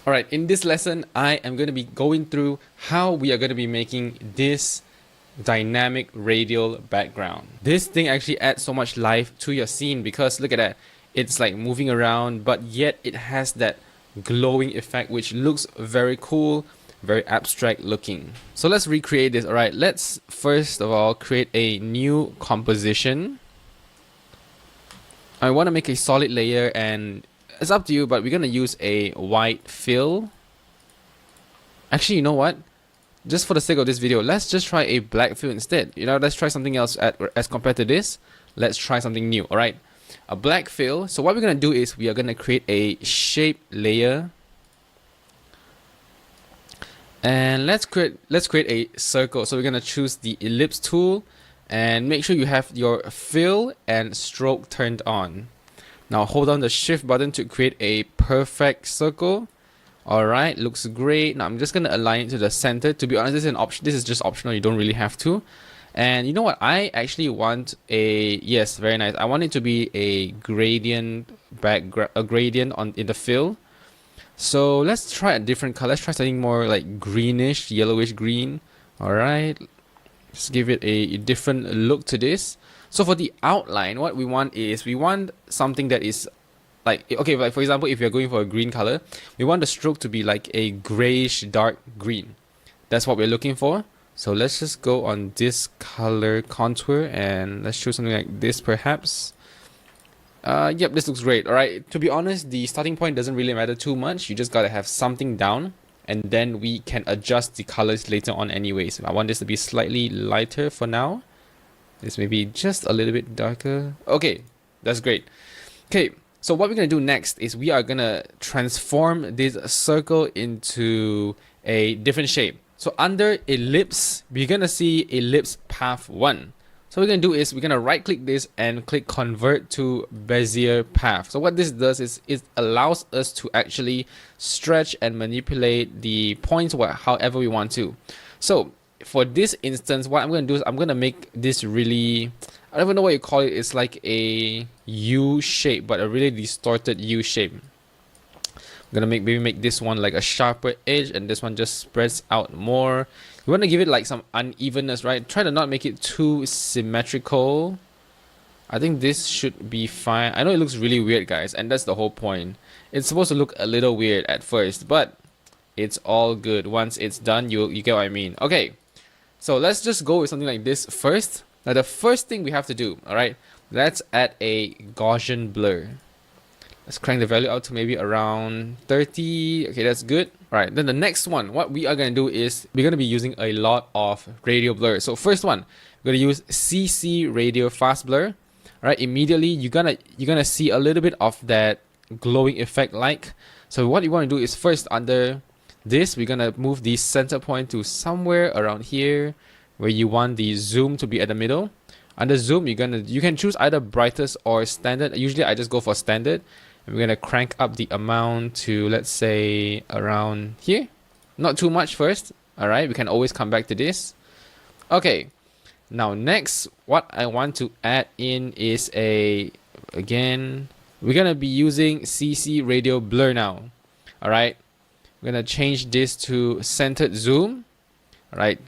Alright, in this lesson, I am going to be going through how we are going to be making this dynamic radial background. This thing actually adds so much life to your scene because look at that. It's like moving around, but yet it has that glowing effect which looks very cool, very abstract looking. So let's recreate this. Alright, let's first of all create a new composition. I want to make a solid layer, and it's up to you, but we're going to use a white fill. Actually, you know what? Just for the sake of this video, let's just try a black fill instead. Let's try something else as compared to this. Let's try something new, all right? A black fill. So what we're going to do is we are going to create a shape layer. And let's create a circle. So we're going to choose the ellipse tool and make sure you have your fill and stroke turned on. Now hold down the shift button to create a perfect circle. Alright, looks great. Now I'm just going to align it to the center. To be honest, this is an option. This is just optional. You don't really have to. And you know what? I actually want yes, very nice. I want it to be a gradient in the fill. So let's try a different color. Let's try something more like greenish, yellowish green. Alright, let's give it a different look to this. So for the outline, what we want is we want something that is like, okay, like for example, if you're going for a green color, we want the stroke to be like a grayish dark green. That's what we're looking for. So let's just go on this color contour and let's choose something like this perhaps. Yep, this looks great. All right, to be honest, the starting point doesn't really matter too much. You just gotta have something down, and then we can adjust the colors later on anyways. I want this to be slightly lighter for now. This may be just a little bit darker. Okay, that's great. Okay, so what we're going to do next is we are going to transform this circle into a different shape. So under ellipse, we're going to see ellipse path 1. So what we're going to do is we're going to right click this and click convert to Bezier path. So what this does is it allows us to actually stretch and manipulate the points however we want to. So for this instance, what I'm going to do is I'm going to make this really, I don't even know what you call it. It's like a U shape, but a really distorted U shape. I'm going to maybe make this one like a sharper edge, and this one just spreads out more. You want to give it like some unevenness, right? Try to not make it too symmetrical. I think this should be fine. I know it looks really weird, guys, and that's the whole point. It's supposed to look a little weird at first, but it's all good. Once it's done, you get what I mean. Okay. So let's just go with something like this first. Now the first thing we have to do, alright, let's add a Gaussian blur. Let's crank the value out to maybe around 30. Okay, that's good. Alright, then the next one, what we are going to do is we're going to be using a lot of radial blur. So first one, we're going to use CC radial fast blur. Alright, immediately you're gonna see a little bit of that glowing effect like. So what you want to do is first under this, we're gonna move the center point to somewhere around here where you want the zoom to be at the middle. Under zoom, you can choose either brightest or standard. Usually I just go for standard, and we're gonna crank up the amount to, let's say, around here. Not too much first. All right, we can always come back to this. Okay, now next what I want to add in is again, we're gonna be using CC radial blur now. All right, we're gonna change this to centered zoom. All right,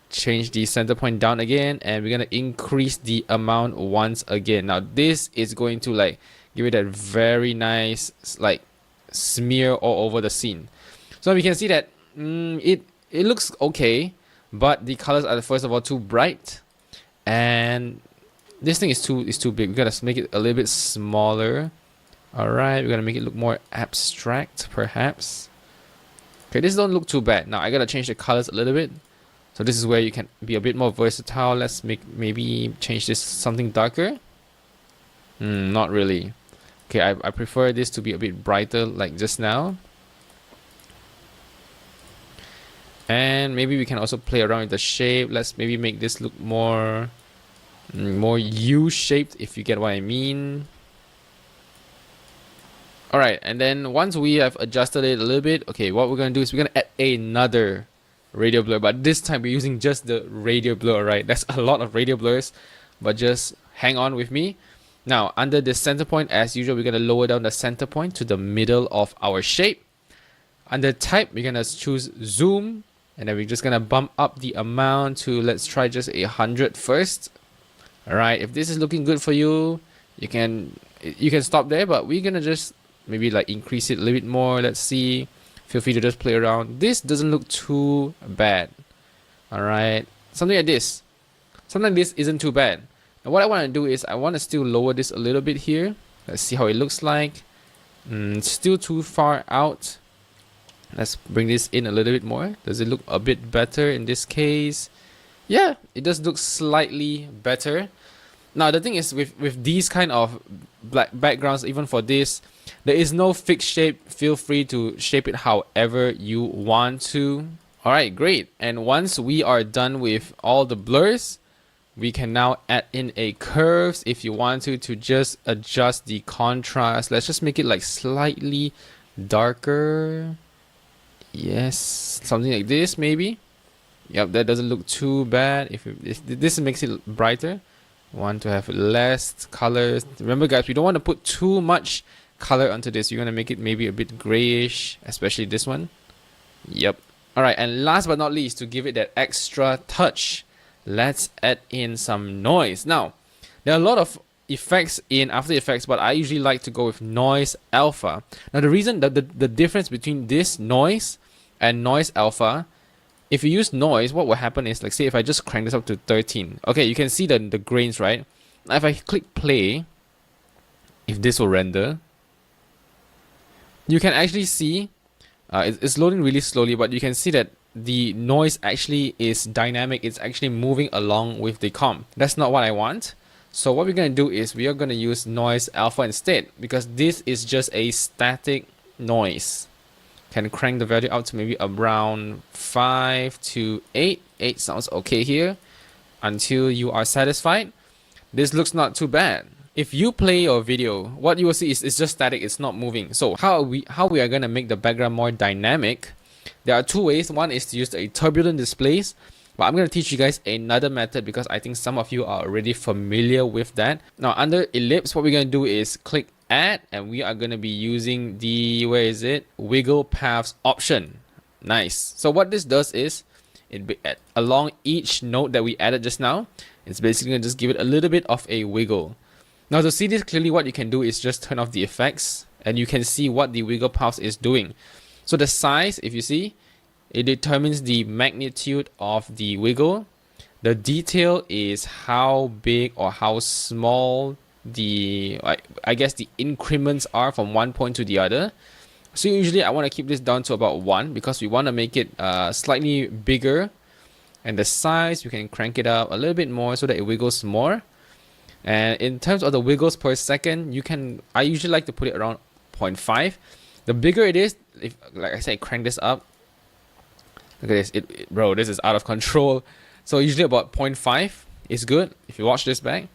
change the center point down again, and we're gonna increase the amount once again. Now this is going to like give it a very nice like smear all over the scene. So we can see that it looks okay, but the colors are first of all too bright, and this thing is too big. We gotta make it a little bit smaller. All right, we're gonna make it look more abstract perhaps. Okay, this don't look too bad. Now I gotta change the colors a little bit. So this is where you can be a bit more versatile. Let's maybe change this to something darker. Not really. Okay, I prefer this to be a bit brighter like just now. And maybe we can also play around with the shape. Let's maybe make this look more U-shaped, if you get what I mean. Alright, and then once we have adjusted it a little bit, okay, what we're going to do is we're going to add another radial blur, but this time we're using just the radial blur, right? That's a lot of radial blurs, but just hang on with me. Now, under the center point, as usual, we're going to lower down the center point to the middle of our shape. Under type, we're gonna choose zoom, and then we're just gonna bump up the amount to, let's try just 100 first. All right, if this is looking good for you, you can stop there, but we're gonna just maybe like increase it a little bit more. Let's see. Feel free to just play around. This doesn't look too bad. All right, something like this. Something like this isn't too bad. And what I want to do is I want to still lower this a little bit here. Let's see how it looks like. Still too far out. Let's bring this in a little bit more. Does it look a bit better in this case? Yeah, it does look slightly better. Now the thing is, with these kind of black backgrounds, even for this, there is no fixed shape. Feel free to shape it however you want to. Alright, great. And once we are done with all the blurs, we can now add in a curves if you want to just adjust the contrast. Let's just make it like slightly darker. Yes, something like this maybe. Yep, that doesn't look too bad. If this makes it brighter, want to have less colors. Remember guys, we don't want to put too much color onto this. You're gonna make it maybe a bit grayish, especially this one. Yep. Alright, and last but not least, to give it that extra touch, let's add in some noise. Now, there are a lot of effects in After Effects, but I usually like to go with Noise Alpha. Now the reason that the difference between this noise and Noise Alpha, if you use noise, what will happen is, like say if I just crank this up to 13, okay, you can see the grains, right? Now if I click play, if this will render, you can actually see it's loading really slowly, but you can see that the noise actually is dynamic. It's actually moving along with the comp. That's not what I want. So what we're going to do is we are going to use Noise Alpha instead, because this is just a static noise. Can crank the value out to maybe around 5 to 8. 8 sounds okay here until you are satisfied. This looks not too bad. If you play your video, what you will see is it's just static, it's not moving. So how we are going to make the background more dynamic? There are two ways. One is to use a turbulent displays, but I'm going to teach you guys another method because I think some of you are already familiar with that. Now under ellipse, what we're going to do is click add, and we are going to be using the, where is it, wiggle paths option. Nice. So what this does is along each node that we added just now, it's basically going to just give it a little bit of a wiggle. Now to see this clearly, what you can do is just turn off the effects and you can see what the wiggle path is doing. So the size, if you see, it determines the magnitude of the wiggle. The detail is how big or how small the, I guess the increments are from one point to the other. So usually I want to keep this down to about 1 because we want to make it slightly bigger. And the size, we can crank it up a little bit more so that it wiggles more. And in terms of the wiggles per second, I usually like to put it around 0.5. The bigger it is, if like I said, crank this up. Look at this, bro, this is out of control. So usually about 0.5 is good. If you watch this back,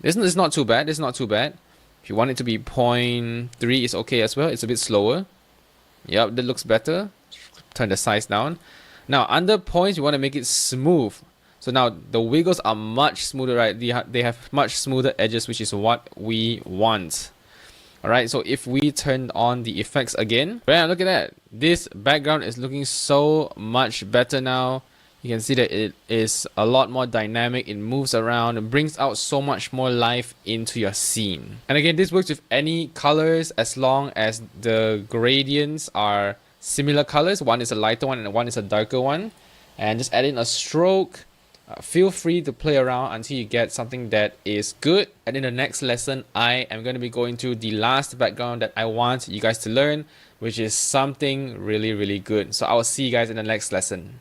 this is not too bad. This is not too bad. If you want it to be 0.3, it's okay as well. It's a bit slower. Yep, that looks better. Turn the size down. Now under points, you want to make it smooth. So now the wiggles are much smoother, right? They have much smoother edges, which is what we want. Alright, so if we turn on the effects again, man, look at that. This background is looking so much better now. You can see that it is a lot more dynamic. It moves around and brings out so much more life into your scene. And again, this works with any colors as long as the gradients are similar colors. One is a lighter one and one is a darker one. And just add in a stroke. Feel free to play around until you get something that is good. And in the next lesson, I am going to be going to the last background that I want you guys to learn, which is something really, really good. So I will see you guys in the next lesson.